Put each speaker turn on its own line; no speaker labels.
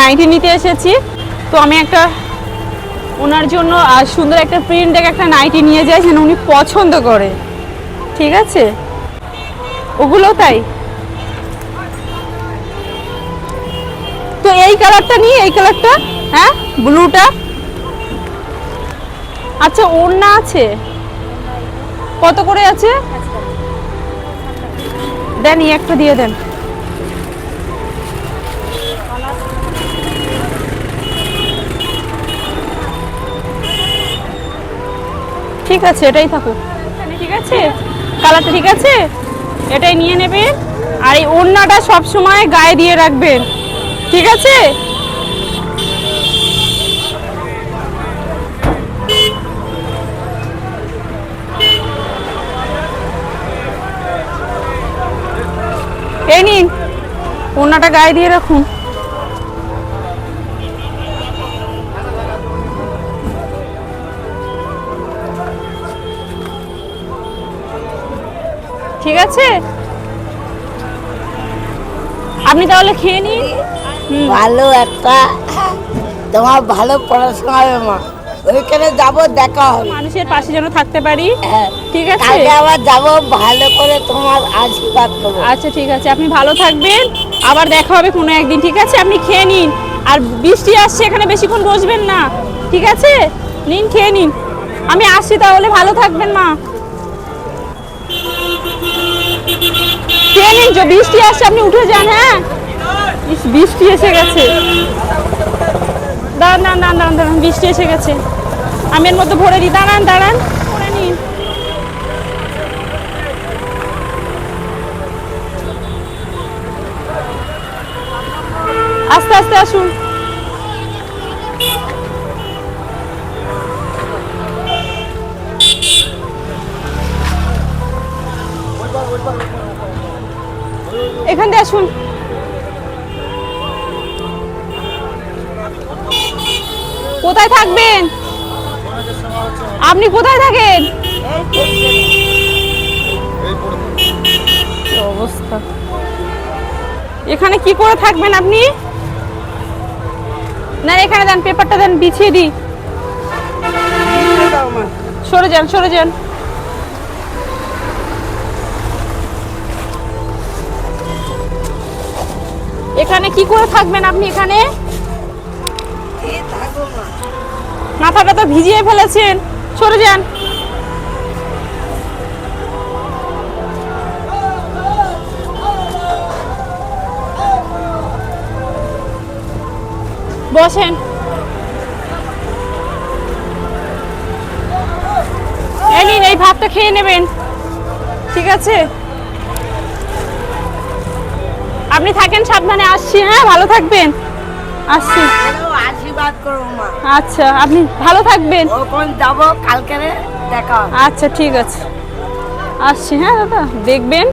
Nightie নিতে এসেছি। তো আমি একটা ওনার জন্য আর সুন্দর একটা প্রিন্টের একটা নাইটি নিয়ে যাই যেন উনি পছন্দ করে। ঠিক আছে, ওগুলো তাই। তো এই কালারটা নিয়ে, এই কালারটা, হ্যাঁ ব্লুটা। আচ্ছা, ওড়না আছে, কত করে আছে? দেন, একটা দিয়ে দেন। ঠিক আছে, এটাই থাকুক। ঠিক আছে, কালারটা ঠিক আছে, এটাই নিয়ে নেবেন। আর এই ওড়নাটা সব সময় গায়ে দিয়ে রাখবেন। ঠিক আছে, এই নিন, ওড়নাটা গায়ে দিয়ে রাখুন। ঠিক আছে, আপনি তাহলে খেয়ে নিন।
ভালো একটা তোমার ভালো পড়াশোনা হবে মা, ওইখানে যাব, দেখা হবে।
মানুষের পাশে যেন থাকতে পারি।
হ্যাঁ,
ঠিক আছে,
কালকে আবার যাব, ভালো করে তোমার আশীর্বাদ করবো।
আচ্ছা ঠিক আছে, আপনি ভালো থাকবেন, আবার দেখা হবে কোনো একদিন। ঠিক আছে, আপনি খেয়ে নিন। আর বৃষ্টি আসছে, এখানে বেশিক্ষণ বসবেন না। ঠিক আছে, নিন, খেয়ে নিন। আমি আসছি তাহলে, ভালো থাকবেন মা। খেয়ে নিন, যে বৃষ্টি আসছে, আপনি উঠে যান। হ্যাঁ, বৃষ্টি এসে গেছে। দাঁড়ান দাঁড়ান দাঁড়ান দাঁড়ান, বৃষ্টি এসে গেছে। আমি এর মধ্যে ভরে দিই, দাঁড়ান দাঁড়ান, ভরে নিন। আস্তে আস্তে আসুন। এখান দিয়ে আসুন। কোথায় থাকবেন আপনি? কোথায় থাকেন? কি অবস্থা, এখানে কি করে থাকবেন আপনি? না, এখানে দেন, পেপারটা দেন, বিছিয়ে দিই। সরে যান, সরে যান। এখানে কি করে থাকবেন আপনি? এখানে মাথাটা তো ভিজিয়ে ফেলেছেন, সরে যান। বসেন। এই নিন, এই ভাতটা খেয়ে নেবেন। ঠিক আছে, আপনি থাকেন সাবধানে। আসছি, হ্যাঁ, ভালো থাকবেন। আসছি।
আশীর্বাদ করবো মা।
আচ্ছা, আপনি ভালো থাকবেন।
ওখানে যাব, কালকে দেখা হবে।
আচ্ছা ঠিক আছে, আসছি। হ্যাঁ দাদা, দেখবেন।